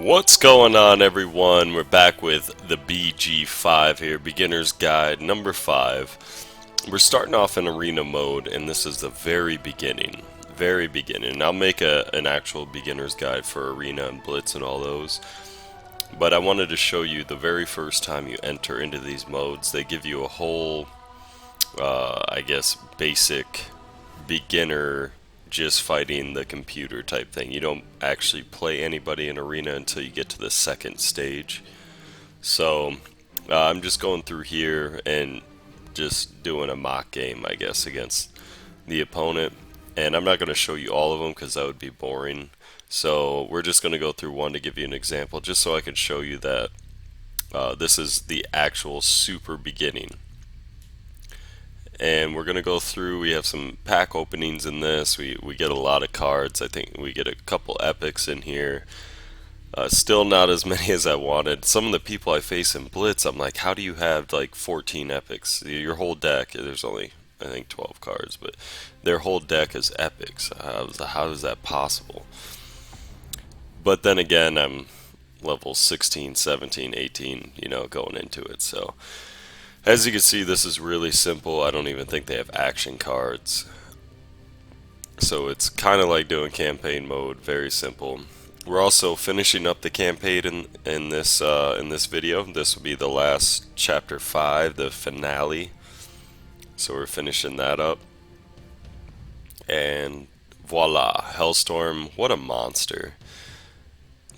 What's going on, everyone? We're back with the BG5 here, Beginner's Guide number 5. We're starting off in arena mode, and this is the very beginning. Very beginning. I'll make an actual beginner's guide for arena and blitz and all those. But I wanted to show you the very first time you enter into these modes. They give you a whole, I guess, basic beginner just fighting the computer type thing. You don't actually play anybody in arena until you get to the second stage. So I'm just going through here and just doing a mock game, I guess, against the opponent. And I'm not going to show you all of them because that would be boring. So we're just going to go through one to give you an example, just so I can show you that this is the actual super beginning. And we're going to go through. We have some pack openings in this. We get a lot of cards. I think we get a couple epics in here. Still not as many as I wanted. Some of the people I face in Blitz, I'm like, how do you have like 14 epics? Your whole deck, there's only, I think, 12 cards, but their whole deck is epics. How is that possible? But then again, I'm level 16, 17, 18, going into it. So as you can see, this is really simple. I don't even think they have action cards. So it's kind of like doing campaign mode, very simple. We're also finishing up the campaign in this video. This will be the last chapter 5, the finale. So we're finishing that up. And voila, Hellstorm, what a monster.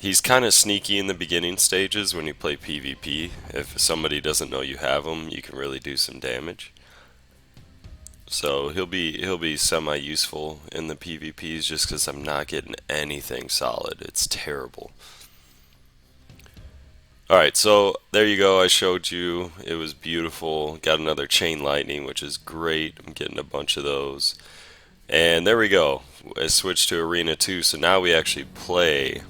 He's kind of sneaky in the beginning stages when you play PvP. If somebody doesn't know you have him, you can really do some damage. So he'll be semi-useful in the PvPs just because I'm not getting anything solid. It's terrible. Alright, so there you go. I showed you. It was beautiful. Got another Chain Lightning, which is great. I'm getting a bunch of those. And there we go. I switched to Arena 2, so now we actually play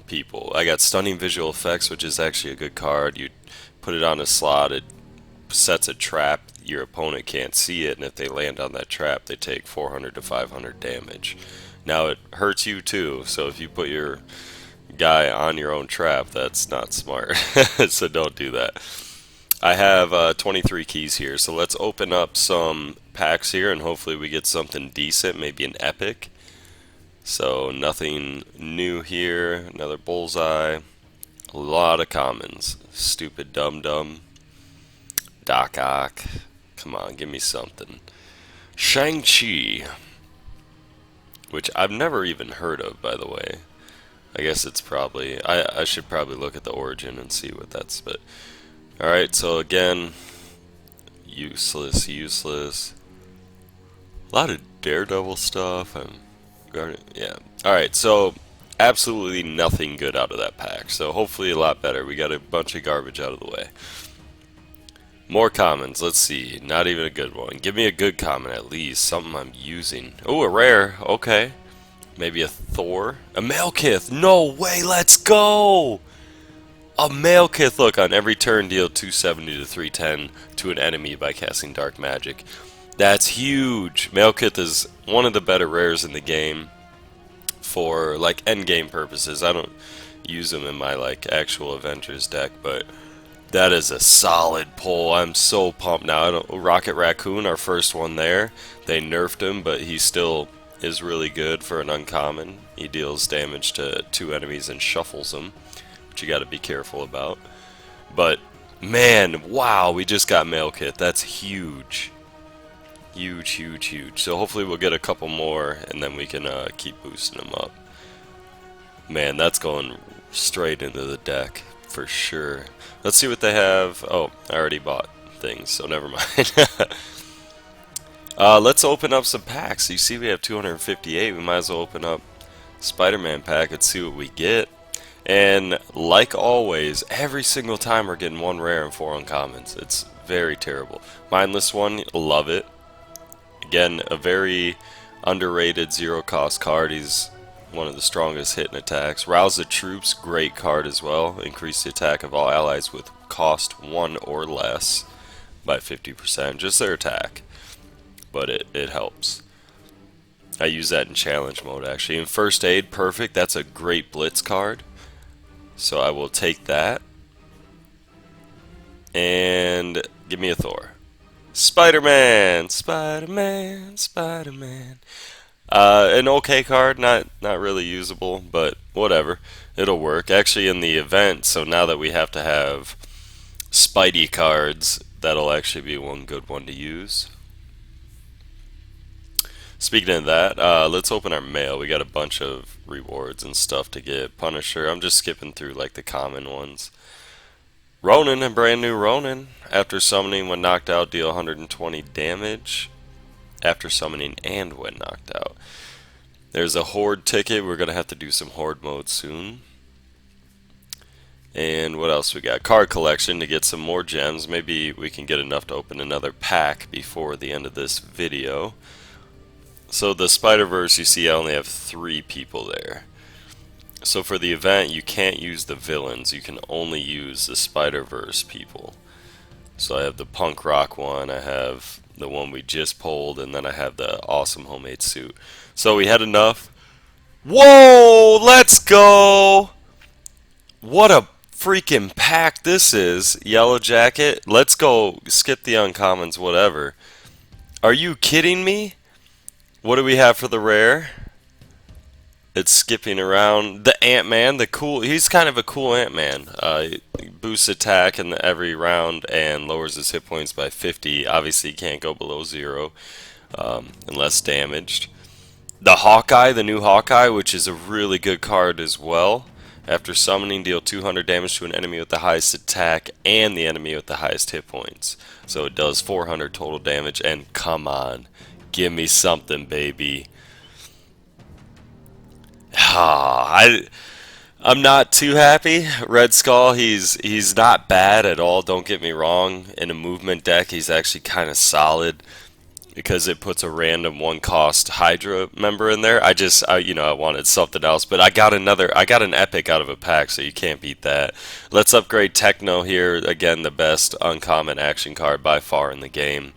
people. I got Stunning Visual Effects, which is actually a good card. You put it on a slot, it sets a trap, your opponent can't see it, and if they land on that trap, they take 400 to 500 damage. Now it hurts you too, so if you put your guy on your own trap, that's not smart. So don't do that. I have 23 keys here, so let's open up some packs here, and hopefully we get something decent, maybe an epic. So nothing new here. Another bullseye. A lot of commons. Stupid Dum Dum. Doc Ock. Come on, give me something. Shang-Chi, which I've never even heard of, by the way. I guess it's probably, I should probably look at the origin and see what that's, but alright, so again, useless. A lot of Daredevil stuff. Yeah. Alright, so absolutely nothing good out of that pack. So hopefully a lot better. We got a bunch of garbage out of the way. More commons. Let's see. Not even a good one. Give me a good common at least. Something I'm using. Oh, a rare. Okay. Maybe a Thor. A Malekith. No way. Let's go. A Malekith. Look, on every turn deal 270 to 310 to an enemy by casting Dark Magic. That's huge. Malekith is one of the better rares in the game for like end game purposes. I don't use him in my like actual Avengers deck, but that is a solid pull. I'm so pumped now. Rocket Raccoon, our first one there. They nerfed him, but he still is really good for an uncommon. He deals damage to 2 enemies and shuffles them, which you got to be careful about. But man, wow, we just got Malekith. That's huge. Huge. So hopefully we'll get a couple more, and then we can keep boosting them up. Man, that's going straight into the deck for sure. Let's see what they have. Oh, I already bought things, so never mind. Let's open up some packs. You see we have 258. We might as well open up Spider-Man pack and see what we get. And like always, every single time we're getting 1 rare and 4 uncommons. It's very terrible. Mindless one, love it. Again, a very underrated zero-cost card. He's one of the strongest hitting attacks. Rouse the Troops, great card as well. Increase the attack of all allies with cost 1 or less by 50%. Just their attack, but it helps. I use that in challenge mode actually. In First Aid, perfect. That's a great blitz card. So I will take that. And give me a Thor. Spider-Man! Spider-Man! Spider-Man! An okay card, not really usable, but whatever. It'll work. Actually, in the event, so now that we have to have Spidey cards, that'll actually be one good one to use. Speaking of that, let's open our mail. We got a bunch of rewards and stuff to get. Punisher, I'm just skipping through like the common ones. Ronin, a brand new Ronin. After summoning, when knocked out, deal 120 damage. After summoning and when knocked out. There's a Horde ticket. We're going to have to do some Horde mode soon. And what else we got? Card collection to get some more gems. Maybe we can get enough to open another pack before the end of this video. So the Spider-Verse, you see I only have 3 people there. So for the event, you can't use the villains. You can only use the Spider-Verse people. So I have the punk rock one, I have the one we just pulled, and then I have the awesome homemade suit. So we had enough. Whoa, let's go! What a freaking pack this is. Yellow Jacket. Let's go. Skip the uncommons, whatever. Are you kidding me? What do we have for the rare? It's skipping around. The Ant-Man, he's kind of a cool Ant-Man. Boosts attack in every round and lowers his hit points by 50. Obviously, he can't go below 0 unless damaged. The Hawkeye, the new Hawkeye, which is a really good card as well. After summoning, deal 200 damage to an enemy with the highest attack and the enemy with the highest hit points. So it does 400 total damage, and come on, give me something, baby. I'm not too happy. Red Skull, he's not bad at all, don't get me wrong. In a movement deck, he's actually kind of solid because it puts a random 1-cost Hydra member in there. I wanted something else, but I got an epic out of a pack, so you can't beat that. Let's upgrade Techno here. Again, the best uncommon action card by far in the game.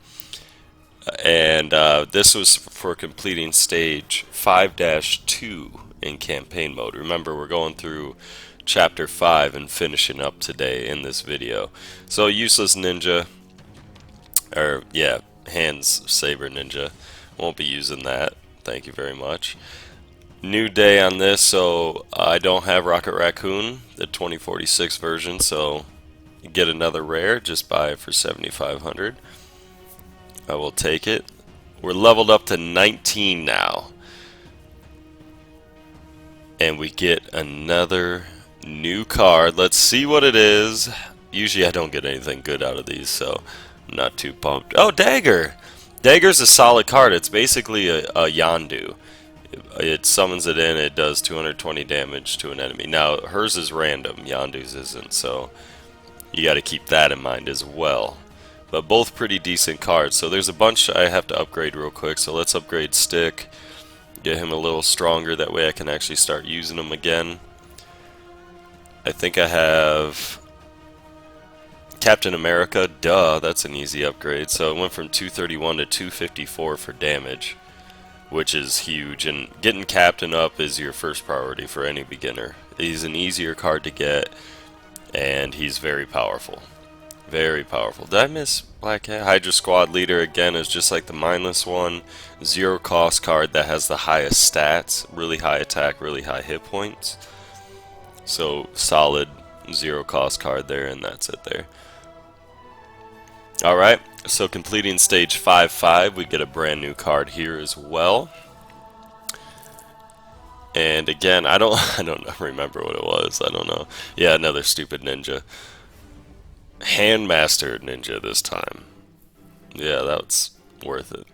And this was for completing stage 5-2 in campaign mode. Remember, we're going through chapter 5 and finishing up today in this video. So useless ninja, or yeah, hands saber ninja. Won't be using that. Thank you very much. New day on this, so I don't have Rocket Raccoon, the 2046 version, so you get another rare, just buy it for 7,500. I will take it. We're leveled up to 19 now. And we get another new card. Let's see what it is. Usually I don't get anything good out of these, so I'm not too pumped. Oh, Dagger! Dagger's a solid card. It's basically a Yondu. It summons it in, it does 220 damage to an enemy. Now, hers is random, Yondu's isn't, so you got to keep that in mind as well. But both pretty decent cards. So there's a bunch I have to upgrade real quick, so let's upgrade Stick. Get him a little stronger, that way I can actually start using him again. I think I have Captain America, duh, that's an easy upgrade. So it went from 231 to 254 for damage, which is huge, and getting Captain up is your first priority for any beginner. He's an easier card to get, and he's very powerful. Very powerful. Did I miss Black Cat? Hydra Squad Leader, again, is just like the mindless one. 0 cost card that has the highest stats, really high attack, really high hit points. So solid 0 cost card there, and that's it there. Alright, so completing stage 5-5, we get a brand new card here as well. And again, I don't remember what it was. I don't know. Yeah, another stupid ninja. Handmaster ninja this time. Yeah, that's worth it.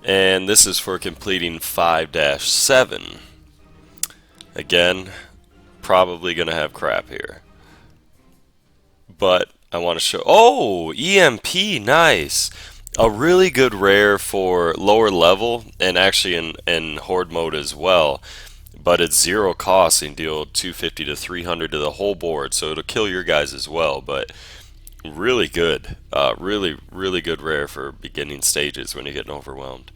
And this is for completing 5-7. Again, probably gonna have crap here. But I want to show... Oh! EMP, nice! A really good rare for lower level, and actually in Horde mode as well. But it's 0 cost and deal 250 to 300 to the whole board, so it'll kill your guys as well. But really good. Really good rare for beginning stages when you're getting overwhelmed.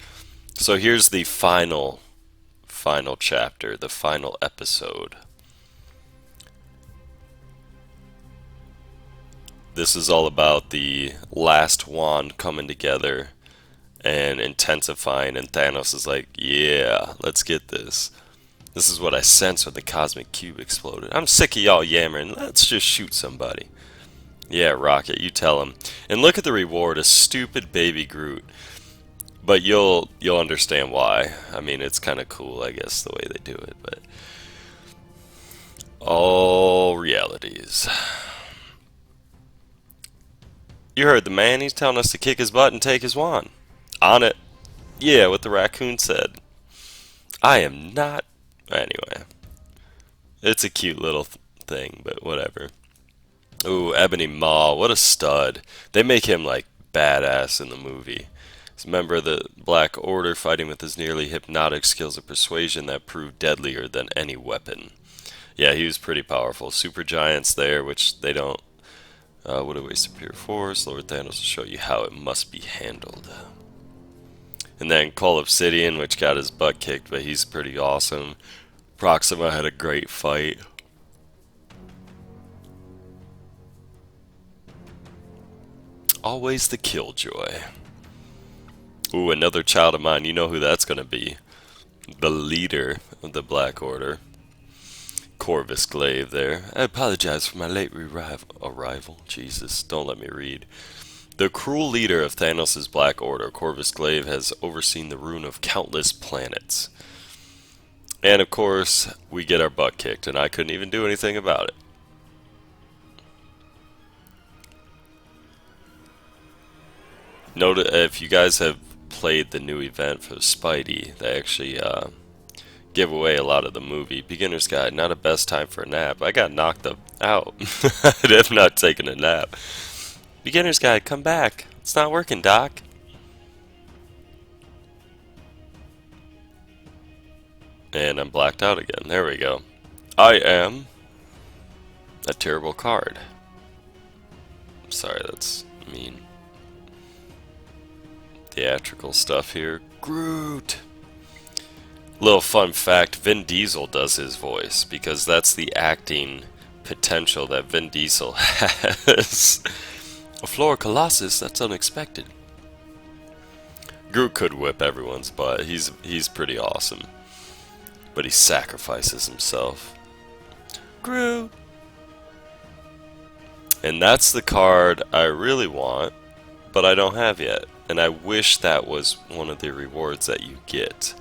So here's the final chapter, the final episode. this is all about the last wand coming together and intensifying, and Thanos is like, yeah, let's get this. This is what I sensed when the cosmic cube exploded. I'm sick of y'all yammering. Let's just shoot somebody. Yeah, Rocket, you tell him. And look at the reward, a stupid baby Groot. But you'll understand why. I mean, it's kind of cool, I guess, the way they do it. But all realities. You heard the man. He's telling us to kick his butt and take his wand. On it. Yeah, what the raccoon said. I am not. Anyway, it's a cute little thing, but whatever. Ooh, Ebony Maw, what a stud. They make him like badass in the movie. He's a member of the Black Order fighting with his nearly hypnotic skills of persuasion that proved deadlier than any weapon. Yeah, he was pretty powerful. Super Giants there, which they don't. What a waste of pure force. Lord Thanos will show you how it must be handled. And then Call Obsidian, which got his butt kicked, but he's pretty awesome. Proxima had a great fight. Always the killjoy. Ooh, another child of mine. You know who that's going to be. The leader of the Black Order. Corvus Glaive there. I apologize for my late arrival. Jesus, don't let me read. The cruel leader of Thanos' Black Order, Corvus Glaive, has overseen the ruin of countless planets. And of course, we get our butt kicked, and I couldn't even do anything about it. Note if you guys have played the new event for Spidey, they actually give away a lot of the movie. Beginner's Guide, not a best time for a nap. I got knocked out. I'd have not taken a nap. Beginner's Guide, come back. It's not working, Doc. And I'm blacked out again. There we go. I am a terrible card. Sorry, that's mean. Theatrical stuff here. Groot! Little fun fact, Vin Diesel does his voice because that's the acting potential that Vin Diesel has. A floor colossus, that's unexpected. Groot could whip everyone's butt. He's pretty awesome. But he sacrifices himself. Groot! And that's the card I really want, but I don't have yet. And I wish that was one of the rewards that you get.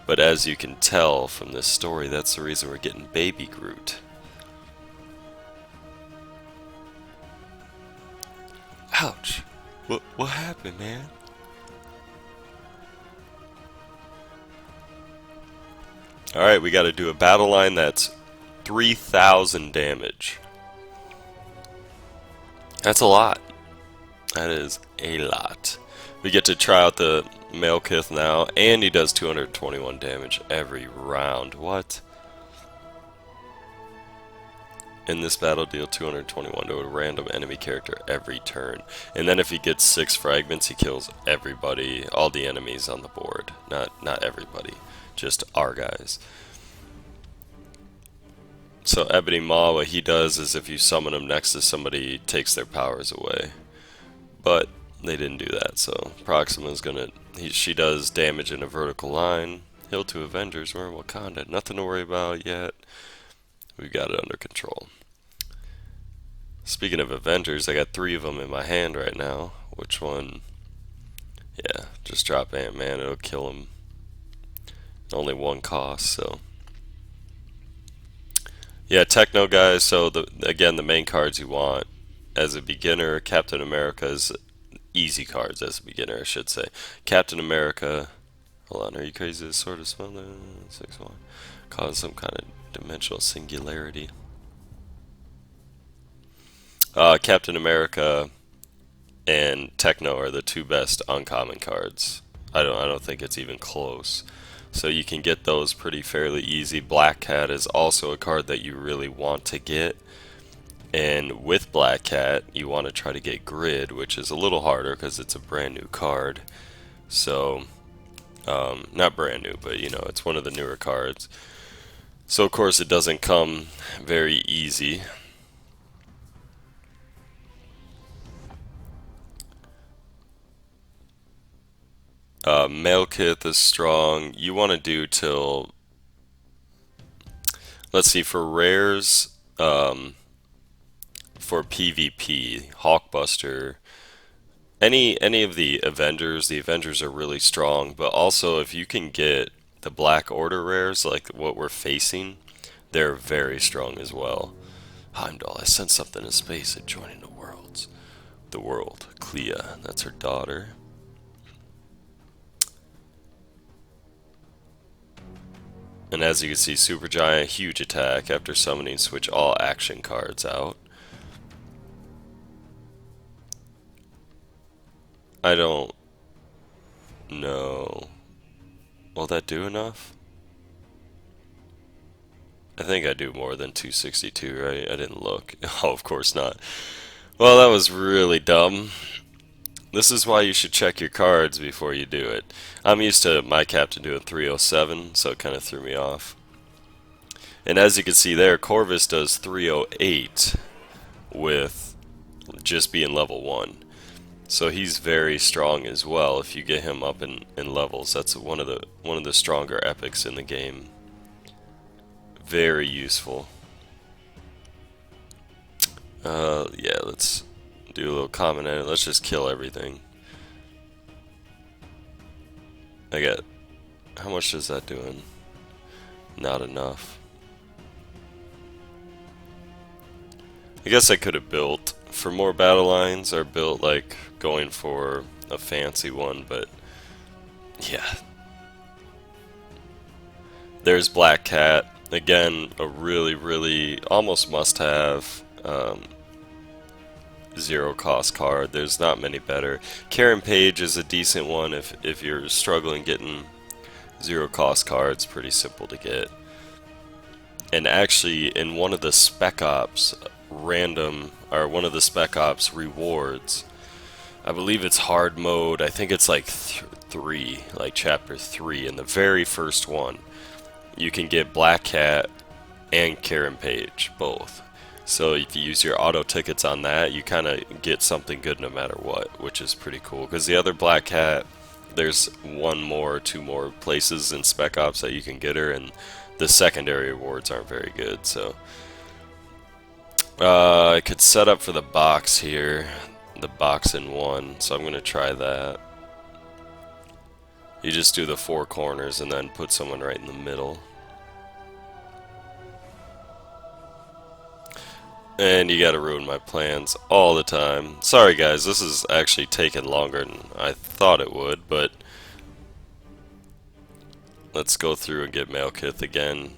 But as you can tell from this story, that's the reason we're getting Baby Groot. Ouch. What happened, man? Alright, we gotta do a battle line that's 3,000 damage. That's a lot. That is a lot. We get to try out the Malekith now, and he does 221 damage every round. What? In this battle, deal 221 to a random enemy character every turn. And then if he gets 6 fragments, he kills everybody, all the enemies on the board. Not everybody, just our guys. So Ebony Maw, what he does is if you summon him next to somebody, he takes their powers away. But they didn't do that, so Proxima's gonna... she does damage in a vertical line. Heal to Avengers, we're in Wakanda. Nothing to worry about yet. We've got it under control. Speaking of Avengers, I got 3 of them in my hand right now. Which one? Yeah, just drop Ant-Man, it'll kill him. Only 1 cost, so... Yeah, Techno guys, so again, the main cards you want. As a beginner, Captain America's easy cards as a beginner, I should say. Captain America, hold on, are you crazy? This sort of smell 6-1 cause some kind of dimensional singularity. Captain America and Techno are the 2 best uncommon cards. I don't think it's even close. So you can get those pretty fairly easy. Black Cat is also a card that you really want to get. And with Black Cat, you want to try to get Grid, which is a little harder because it's a brand new card. So, not brand new, but you know, it's one of the newer cards. So of course it doesn't come very easy. Malekith is strong. You want to do till, let's see, for rares, for PvP, Hawkbuster, any of the Avengers are really strong, but also if you can get the Black Order rares like what we're facing, they're very strong as well. Heimdall, I sense something in space adjoining the worlds. The world. Clea, that's her daughter. And as you can see, Supergiant, huge attack. After summoning, switch all action cards out. I don't know. Will that do enough? I think I do more than 262, right? I didn't look. Oh, of course not. Well, that was really dumb. This is why you should check your cards before you do it. I'm used to my captain doing 307, so it kind of threw me off. And as you can see there, Corvus does 308 with just being level 1. So he's very strong as well if you get him up in levels. That's one of the stronger epics in the game. Very useful. Yeah, let's do a little comment edit. Let's just kill everything. I got, how much is that doing? Not enough. I guess I could have built for more battle lines, or built like going for a fancy one, but yeah. There's Black Cat. Again, a really almost must have zero cost card. There's not many better. Karen Page is a decent one if you're struggling getting zero cost cards. Pretty simple to get. And actually, in one of the Spec Ops random, or one of the Spec Ops rewards, I believe it's hard mode. I think it's like 3, like chapter 3, in the very first one. You can get Black Cat and Karen Page, both. So if you use your auto tickets on that, you kind of get something good no matter what, which is pretty cool. Because the other Black Cat, there's 1 more, 2 more places in Spec Ops that you can get her, and the secondary rewards aren't very good. So I could set up for the box here, the box in 1. So I'm going to try that. You just do the 4 corners and then put someone right in the middle. And you gotta ruin my plans all the time. Sorry guys, this is actually taking longer than I thought it would, but let's go through and get Malekith again.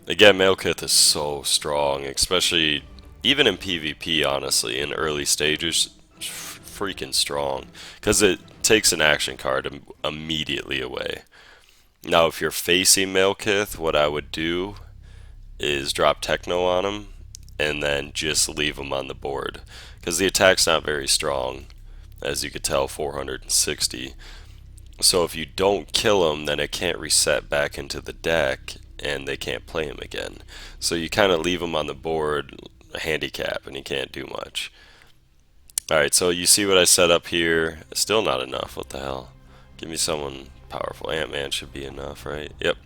Again, Malekith is so strong, especially even in PvP, honestly, in early stages, freaking strong. Because it takes an action card immediately away. Now, if you're facing Malekith, what I would do is drop Techno on him, and then just leave him on the board. Because the attack's not very strong, as you could tell, 460. So if you don't kill him, then it can't reset back into the deck, and they can't play him again. So you kind of leave him on the board, a handicap, and he can't do much. Alright, so you see what I set up here. Still not enough, what the hell? Give me someone powerful. Ant-Man should be enough, right? Yep.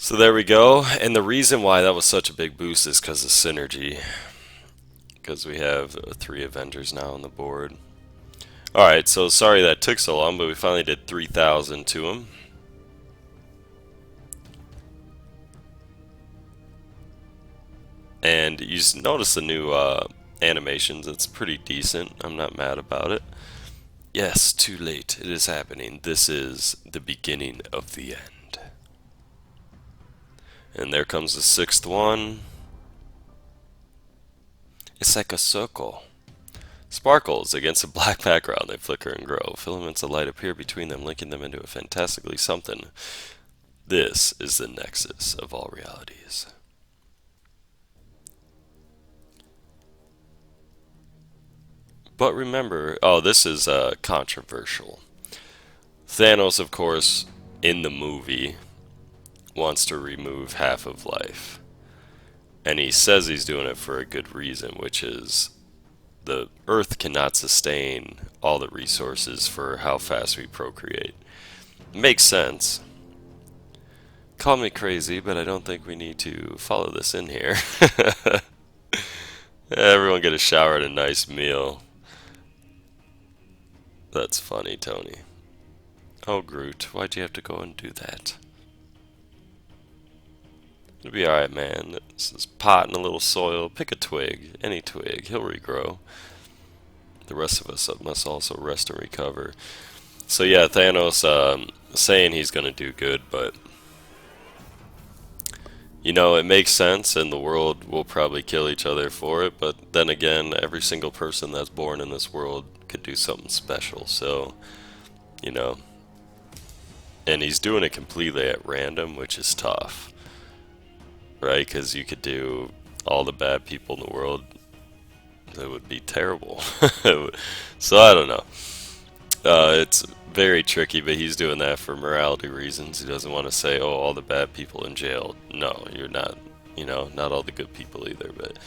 So there we go, and the reason why that was such a big boost is because of synergy. Because we have 3 Avengers now on the board. Alright, so sorry that took so long, but we finally did 3,000 to him. And you notice the new animations, it's pretty decent. I'm not mad about it. Yes, too late, it is happening. This is the beginning of the end. And there comes the 6th one. It's like a circle. Sparkles against a black background, they flicker and grow. Filaments of light appear between them, linking them into a fantastically something. This is the nexus of all realities. But remember, oh, this is controversial. Thanos, of course, in the movie, wants to remove half of life. And he says he's doing it for a good reason, which is the Earth cannot sustain all the resources for how fast we procreate. Makes sense. Call me crazy, but I don't think we need to follow this in here. Everyone get a shower and a nice meal. That's funny, Tony. Oh, Groot, why'd you have to go and do that? It'll be alright, man. This is pot and a little soil. Pick a twig, any twig. He'll regrow. The rest of us must also rest and recover. So yeah, Thanos saying he's gonna do good, but you know, it makes sense, and the world will probably kill each other for it. But then again, every single person that's born in this world could do something special. So, you know, and he's doing it completely at random, which is tough, right? Because you could do all the bad people in the world. It would be terrible. So I don't know. It's very tricky, but he's doing that for morality reasons. He doesn't want to say, "Oh, all the bad people in jail." No, you're not. You know, not all the good people either. But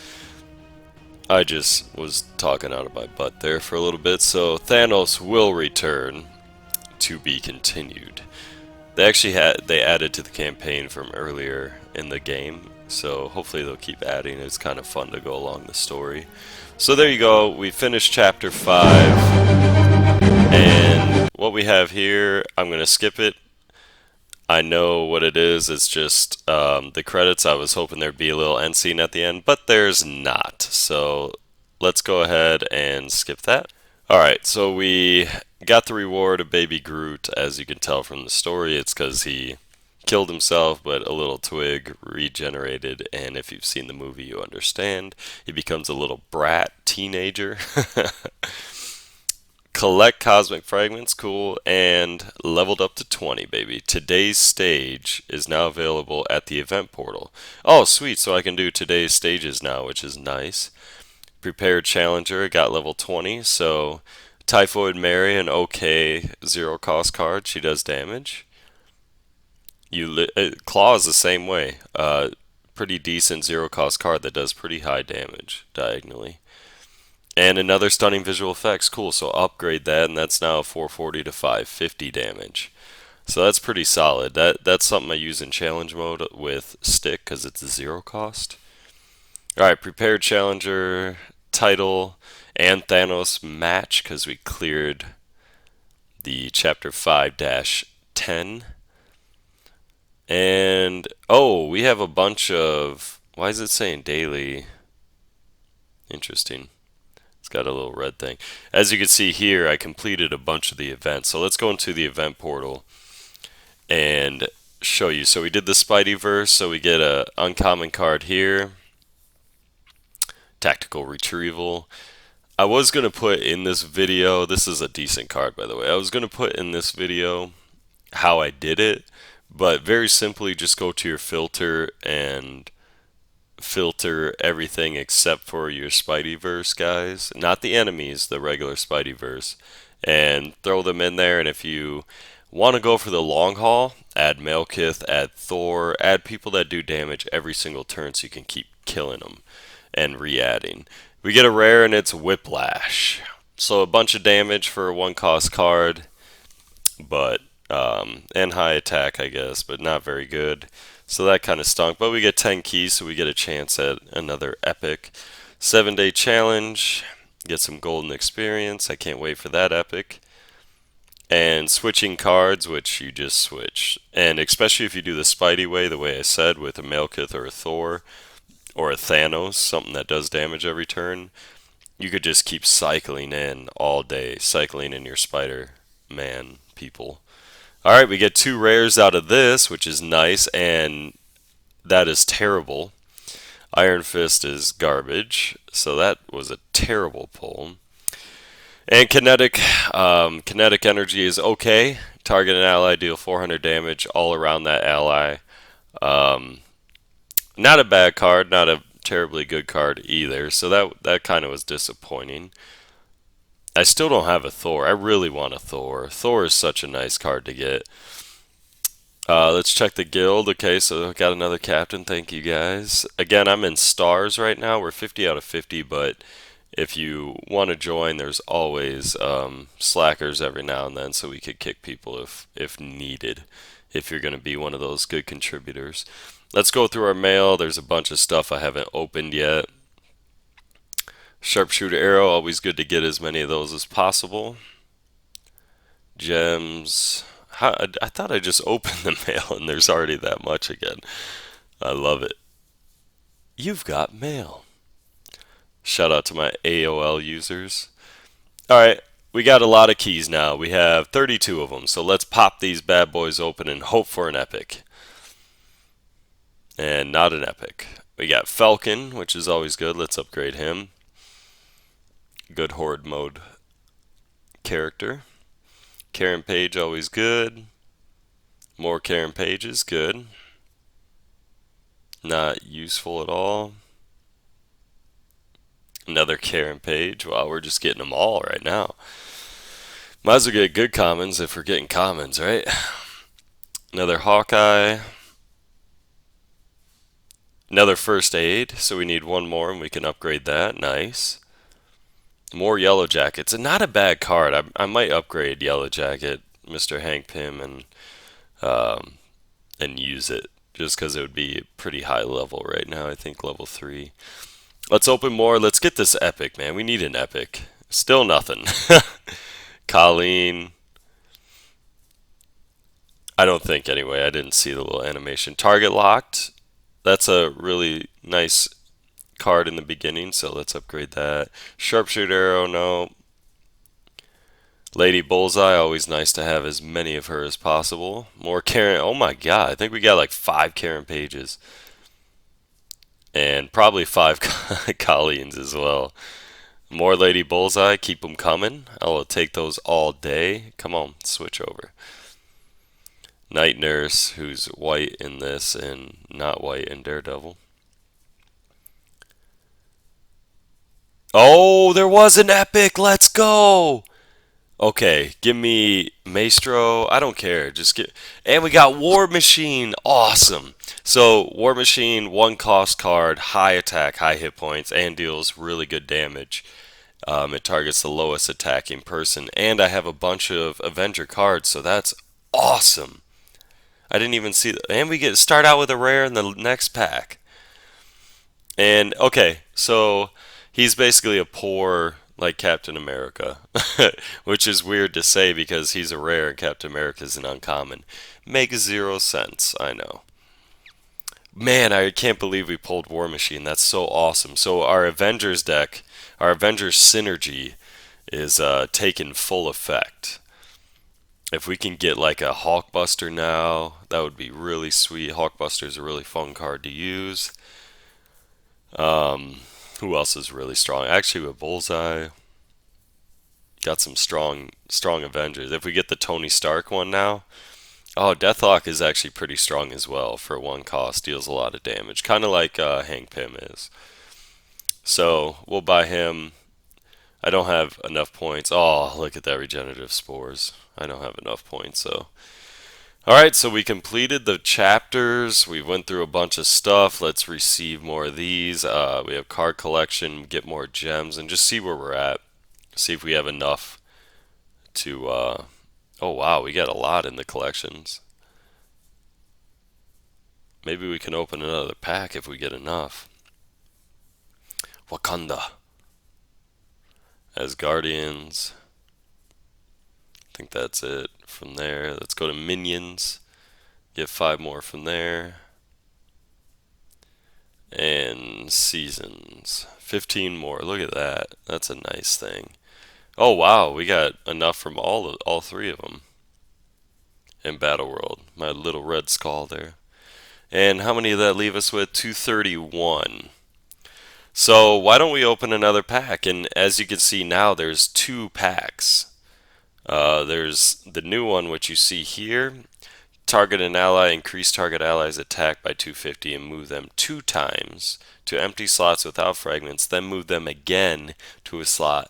I just was talking out of my butt there for a little bit. So Thanos will return to be continued. They added to the campaign from earlier in the game, so hopefully they'll keep adding. It's kind of fun to go along the story. So there you go. We finished chapter 5. And what we have here, I'm going to skip it. I know what it is. It's just the credits. I was hoping there'd be a little end scene at the end, but there's not. So let's go ahead and skip that. Alright, so we got the reward of Baby Groot. As you can tell from the story, it's because he killed himself, but a little twig regenerated, and if you've seen the movie, you understand. He becomes a little brat teenager. Collect cosmic fragments, cool, and leveled up to 20, baby. Today's stage is now available at the event portal. Oh, sweet, so I can do today's stages now, which is nice. Prepared Challenger, got level 20, so Typhoid Mary, an okay zero cost card, she does damage. Claw is the same way. Pretty decent zero cost card that does pretty high damage diagonally. And another stunning visual effects. Cool, so upgrade that, and that's now 440 to 550 damage. So that's pretty solid. That's something I use in challenge mode with stick because it's a zero cost. Alright, prepared challenger, title, and Thanos match because we cleared the chapter 5-10. And oh, we have a bunch of, why is it saying daily? Interesting. It's got a little red thing. As you can see here, I completed a bunch of the events. So let's go into the event portal and show you. So we did the Spideyverse, so we get a uncommon card here. Tactical Retrieval. I was going to put in this video, this is a decent card by the way, I was going to put in this video how I did it, but very simply just go to your filter and filter everything except for your Spideyverse guys, not the enemies, the regular Spideyverse, and throw them in there. And if you want to go for the long haul, add Malekith, add Thor, add people that do damage every single turn so you can keep killing them and re-adding. We get a rare and it's Whiplash. So a bunch of damage for a one cost card, but and high attack I guess, but not very good. So that kind of stunk, but we get 10 keys, so we get a chance at another epic. 7-day challenge, get some golden experience. I can't wait for that epic. And switching cards, which you just switch. And especially if you do the Spidey way, the way I said, with a Malekith or a Thor, or a Thanos, something that does damage every turn, you could just keep cycling in all day, cycling in your Spider-Man people. Alright, we get 2 rares out of this, which is nice, and that is terrible. Iron Fist is garbage, so that was a terrible pull. And kinetic energy is okay. Target an ally, deal 400 damage all around that ally. Not a bad card, not a terribly good card either, so that kind of was disappointing. I still don't have a Thor. I really want a Thor. Thor is such a nice card to get. Let's check the guild. Okay, so I got another captain. Thank you guys. Again, I'm in stars right now. We're 50 out of 50, but If you want to join, there's always slackers every now and then, so we could kick people if needed. If you're going to be one of those good contributors, let's go through our mail. There's a bunch of stuff I haven't opened yet. Sharpshooter arrow, always good to get as many of those as possible. Gems. I thought I just opened the mail and there's already that much again. I love it. You've got mail. Shout out to my AOL users. Alright, we got a lot of keys now. We have 32 of them, so let's pop these bad boys open and hope for an epic. And not an epic. We got Falcon, which is always good. Let's upgrade him. Good horde mode character. Karen Page, always good. More Karen Pages, good. Not useful at all. Another Karen Page. Wow, we're just getting them all right now. Might as well get good commons if we're getting commons, right? Another Hawkeye. Another First Aid, so we need one more and we can upgrade that. Nice. More Yellow Jackets, and not a bad card. I might upgrade Yellow Jacket, Mr. Hank Pym, and use it just because it would be pretty high level right now. I think level 3. Let's open more. Let's get this epic, man. We need an epic. Still nothing. Colleen. I don't think anyway. I didn't see the little animation. Target locked. That's a really nice card in the beginning, so let's upgrade that. Sharpshooter arrow, no. Lady Bullseye, always nice to have as many of her as possible. More Karen. Oh my god, I think we got like 5 Karen Pages. And probably 5 Colleens as well. More Lady Bullseye, keep them coming. I will take those all day. Come on, switch over. Night Nurse, who's white in this and not white in Daredevil. Oh, there was an epic. Let's go. Okay, give me Maestro. I don't care. Just get. And we got War Machine. Awesome. So, War Machine, 1 cost card, high attack, high hit points, and deals really good damage. It targets the lowest attacking person. And I have a bunch of Avenger cards, so that's awesome. I didn't even see that. And we get start out with a rare in the next pack. And okay, so he's basically a poor like Captain America, which is weird to say because he's a rare and Captain America's an uncommon. Makes 0 sense, I know. Man, I can't believe we pulled War Machine. That's so awesome. So our Avengers deck, our Avengers synergy is taking full effect. If we can get like a Hulkbuster now, that would be really sweet. Hulkbuster is a really fun card to use. Who else is really strong? Actually, with Bullseye, got some strong Avengers. If we get the Tony Stark one now, oh, Deathlock is actually pretty strong as well for 1 cost. Deals a lot of damage, kind of like Hank Pym is. So we'll buy him. I don't have enough points. Oh, look at that regenerative spores. I don't have enough points, so. Alright, so we completed the chapters. We went through a bunch of stuff. Let's receive more of these. We have card collection, get more gems, and just see where we're at. See if we have enough to... Oh wow, we got a lot in the collections. Maybe we can open another pack if we get enough. Wakanda. As Guardians. I think that's it from there. Let's go to Minions. Get 5 more from there. And Seasons. 15 more. Look at that. That's a nice thing. Oh wow, we got enough from all 3 of them. In Battle World. My little red skull there. And how many did that leave us with? 231. So why don't we open another pack? And as you can see now, there's 2 packs. There's the new one, which you see here. Target an ally, increase target ally's attack by 250 and move them 2 times to empty slots without fragments, then move them again to a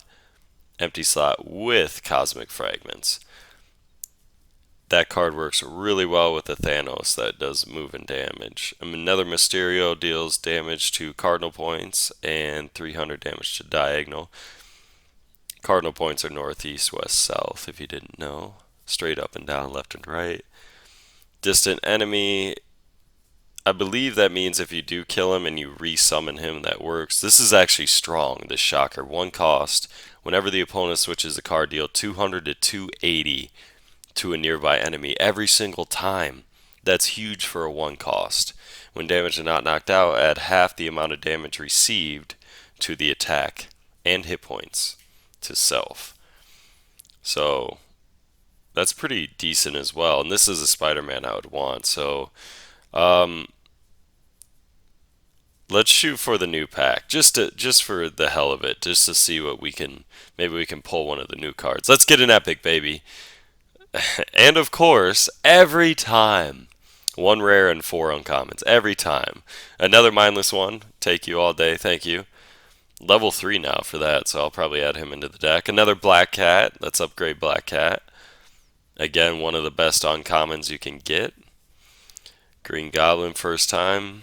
empty slot with cosmic fragments. that card works really well with the Thanos that does move and damage. Another Mysterio deals damage to cardinal points and 300 damage to diagonal. Cardinal points are north, east, west, south, if you didn't know. Straight up and down, left and right. Distant enemy, I believe that means if you do kill him and you resummon him, that works. This is actually strong, this Shocker. 1 cost. Whenever the opponent switches a card, deal 200 to 280 to a nearby enemy every single time. That's huge for a 1 cost. When damaged and not knocked out, add half the amount of damage received to the attack and hit points to self. So that's pretty decent as well. And this is a Spider-Man I would want. So let's shoot for the new pack, just for the hell of it, just to see what we can. Maybe we can pull one of the new cards. Let's get an epic, baby. And of course, every time, 1 rare and 4 uncommons. Every time. Another mindless one. Take you all day. Thank you. Level 3 now for that, so I'll probably add him into the deck. Another Black Cat. Let's upgrade Black Cat. Again, one of the best uncommons you can get. Green Goblin first time.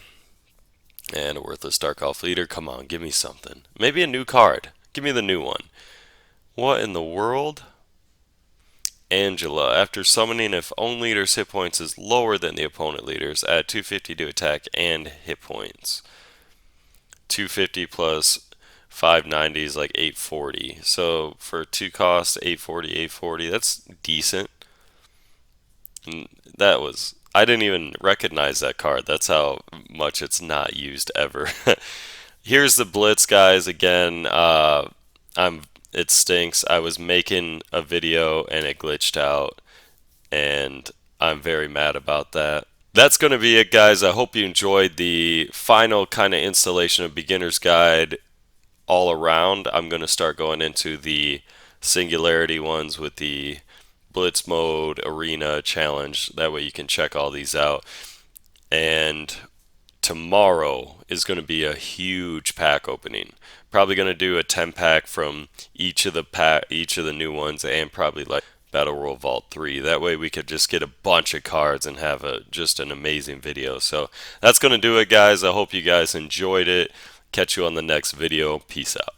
And a worthless Dark Elf Leader. Come on, give me something. Maybe a new card. Give me the new one. What in the world? Angela. After summoning, if own leader's hit points is lower than the opponent leader's, add 250 to attack and hit points. 250 plus 590 is like 840. So for 2 costs, 840, 840. That's decent. And that was. I didn't even recognize that card. That's how much it's not used ever. Here's the Blitz, guys. Again, it stinks. I was making a video and it glitched out, and I'm very mad about that. That's going to be it, guys. I hope you enjoyed the final kind of installation of Beginner's Guide all around. I'm going to start going into the Singularity ones with the Blitz mode, Arena, Challenge. That way you can check all these out. And tomorrow is going to be a huge pack opening. Probably going to do a 10 pack from each of the new ones, and probably like Battle World Vault 3. That way we could just get a bunch of cards and have just an amazing video. So that's going to do it, guys. I hope you guys enjoyed it. Catch you on the next video. Peace out.